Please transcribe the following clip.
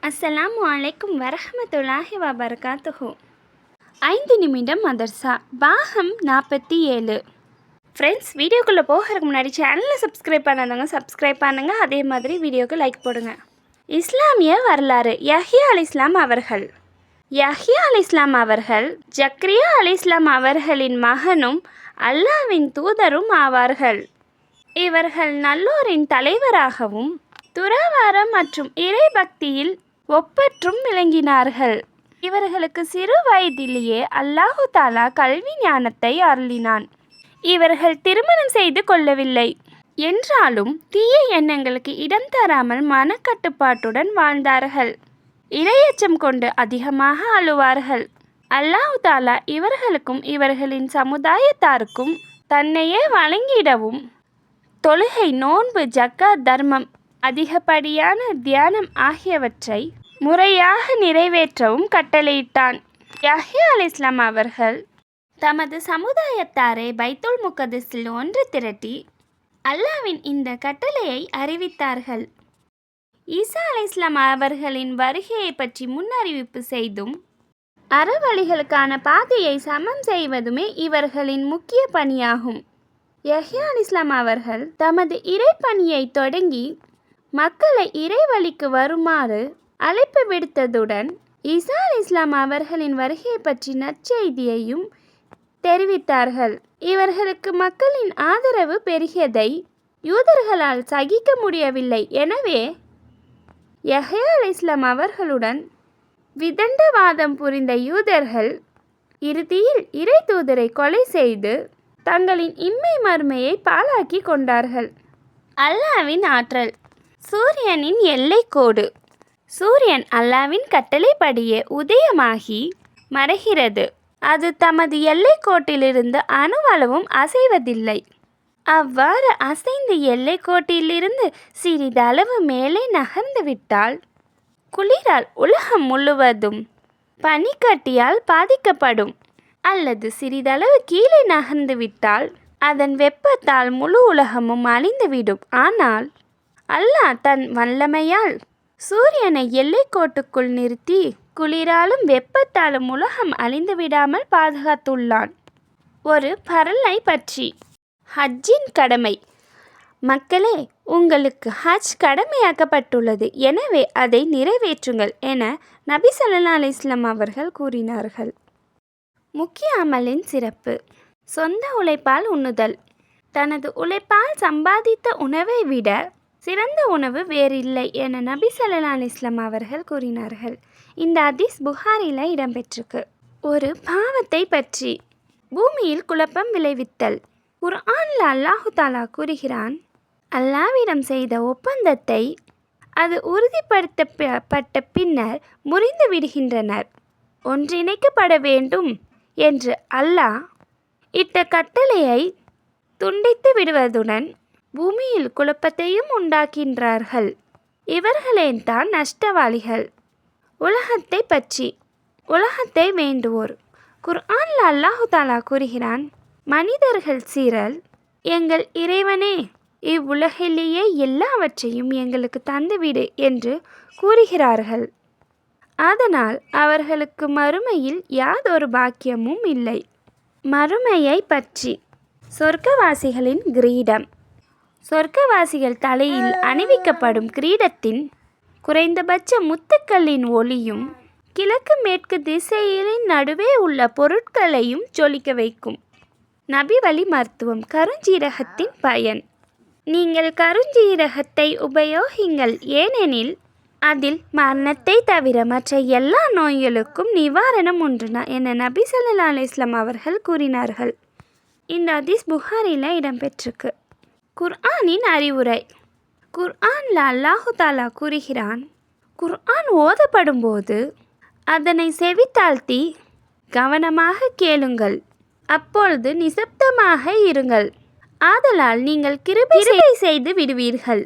அஸ்ஸலாமு அலைக்கும் வரஹ்மத்துல்லாஹி வபரகாத்துஹு. 5 நிமிடம் மதர்சா பாகம் 47. ஃப்ரெண்ட்ஸ், வீடியோக்குள்ளே போகிறதுக்கு முன்னாடி சேனலை சப்ஸ்கிரைப் பண்ணாதவங்க சப்ஸ்கிரைப் பண்ணுங்கள். அதே மாதிரி வீடியோக்கு லைக் போடுங்க. இஸ்லாமிய வரலாறு. யஹ்யா அலைஹிஸ்ஸலாம் அவர்கள் ஜக்ரியா அலைஹிஸ்ஸலாம் அவர்களின் மகனும் அல்லாஹ்வின் தூதரும் ஆவார்கள். இவர்கள் நல்லோரின் தலைவராகவும் துறவாரம் மற்றும் இறைபக்தியில் ஒப்பற்றும் விளங்கினார்கள். இவர்களுக்கு சிறு வயதிலேயே அல்லாஹு தாலா கல்வி ஞானத்தை அருளினான். இவர்கள் திருமணம் செய்து கொள்ளவில்லை என்றாலும் தீய எண்ணங்களுக்கு இடம் தராமல் மனக்கட்டுப்பாட்டுடன் வாழ்ந்தார்கள். இரையச்சம் கொண்டு அதிகமாக அழுவார்கள். அல்லாஹு தாலா இவர்களுக்கும் இவர்களின் சமுதாயத்தாருக்கும் தன்னையே வழங்கிடவும் தொழுகை, நோன்பு, ஜக்காத், தர்மம், அதிகப்படியான தியானம் ஆகியவற்றை முறையாக நிறைவேற்றவும் கட்டளையிட்டான். யஹ்யா அலைஹிஸ்ஸலாம் அவர்கள் தமது சமுதாயத்தாரை பைத்துல் முகத்தஸில் ஒன்று திரட்டி அல்லாஹ்வின் இந்த கட்டளையை அறிவித்தார்கள். ஈசா அலைஹிஸ்ஸலாம் அவர்களின் வருகையை பற்றி முன்னறிவிப்பு செய்தும் அறவழிகளுக்கான பாதையை சமம் செய்வதுமே இவர்களின் முக்கிய பணியாகும். யஹ்யா அலைஹிஸ்ஸலாம் அவர்கள் தமது இறைப்பணியை தொடங்கி மக்களை இறைவழிக்கு வருமாறு அழைப்பு விடுத்ததுடன் ஈசா அலைஹிஸ்ஸலாம் அவர்களின் வருகையை பற்றி நற்செய்தியையும் தெரிவித்தார்கள். இவர்களுக்கு மக்களின் ஆதரவு பெருகியதை யூதர்களால் சகிக்க முடியவில்லை. எனவே யஹ்யா அலைஹிஸ்ஸலாம் அவர்களுடன் விதண்டவாதம் புரிந்த யூதர்கள் இறுதியில் இறை தூதரை கொலை செய்து தங்களின் இம்மை மறுமையை பாழாக்கி கொண்டார்கள். அல்லாஹ்வின் ஆற்றல். சூரியனின் எல்லைக்கோடு. சூரியன் அல்லாஹ்வின் கட்டளைப்படியே உதயமாகி மறைகிறது. அது தமது எல்லைக்கோட்டிலிருந்து அணுவளவும் அசைவதில்லை. அவ்வாறு அசைந்து எல்லைக்கோட்டிலிருந்து சிறிதளவு மேலே நகர்ந்து விட்டால் குளிரால் உலகம் முழுவதும் பனிக்கட்டியால் பாதிக்கப்படும். அல்லது சிறிதளவு கீழே நகர்ந்து விட்டால் அதன் வெப்பத்தால் முழு உலகமும் அழிந்துவிடும். ஆனால் அல்லாஹ் தன் வல்லமையால் சூரியனை எல்லைக்கோட்டுக்குள் நிறுத்தி குளிராலும் வெப்பத்தாலும் உலகம் அழிந்துவிடாமல் பாதுகாத்துள்ளான். ஒரு பரலை பற்றி. ஹஜ்ஜின் கடமை. மக்களே, உங்களுக்கு ஹஜ் கடமையாக்கப்பட்டுள்ளது, எனவே அதை நிறைவேற்றுங்கள் என நபி ஸல்லல்லாஹு அலைஹி வஸல்லம் அவர்கள் கூறினார்கள். முக்கிய அமலின் சிறப்பு. சொந்த உழைப்பால் உண்ணுதல். தனது உழைப்பால் சம்பாதித்த உணவை விட சிறந்த உணவு வேறில்லை என நபி ஸல்லல்லாஹு அலைஹி வஸல்லம் அவர்கள் கூறினார்கள். இந்த ஹதீஸ் புகாரியில் இடம்பெற்றிருக்கு. ஒரு பாவத்தை பற்றி. பூமியில் குழப்பம் விளைவித்தல். குர்ஆனில் அல்லாஹு தாலா கூறுகிறான், அல்லாஹ்விடம் செய்த ஒப்பந்தத்தை அது உறுதிப்படுத்தப்பட்ட பின்னர் முறிந்து விடுகின்றனர். ஒன்றிணைக்கப்பட வேண்டும் என்று அல்லாஹ் இட்ட கட்டளையை துண்டித்து விடுவதுடன் பூமியில் குழப்பத்தையும் உண்டாக்கின்றார்கள். இவர்களேதான் நஷ்டவாளிகள். உலகத்தை பற்றி. உலகத்தை வேண்டுவோர். குர்ஆனில் அல்லாஹு தாலா கூறுகிறான், மனிதர்கள் சீரல், எங்கள் இறைவனே, இவ்வுலகிலேயே எல்லாவற்றையும் எங்களுக்கு தந்துவிடு என்று கூறுகிறார்கள். அதனால் அவர்களுக்கு மறுமையில் யாதொரு பாக்கியமும் இல்லை. மறுமையை பற்றி. சொர்க்கவாசிகளின் கிரீடம். சொர்க்கவாசிகள் தலையில் அணிவிக்கப்படும் கிரீடத்தின் குறைந்தபட்ச முத்துக்களின் ஒளியும் கிழக்கு மேற்கு திசைகளின் நடுவே உள்ள பொருட்களையும் ஜொலிக்க வைக்கும். நபி வழி மருத்துவம். கருஞ்சீரகத்தின் பயன். நீங்கள் கருஞ்சீரகத்தை உபயோகிங்கள், ஏனெனில் அதில் மரணத்தை தவிர மற்ற எல்லா நோய்களுக்கும் நிவாரணம் உண்டு என நபி ஸல்லல்லாஹு அலைஹி வஸல்லம் அவர்கள் கூறினார்கள். இந்த ஹதீஸ் புகாரியில் இடம்பெற்றிருக்கு. குர்ஆனின் அறிவுரை. குர்ஆனில் அல்லாஹு தாலா கூறுகிறான், குர்ஆன் ஓதப்படும் போது அதனை செவித்தாழ்த்தி கவனமாக கேளுங்கள், அப்பொழுது நிசப்தமாக இருங்கள், ஆதலால் நீங்கள் கிருபை செய்து விடுவீர்கள்.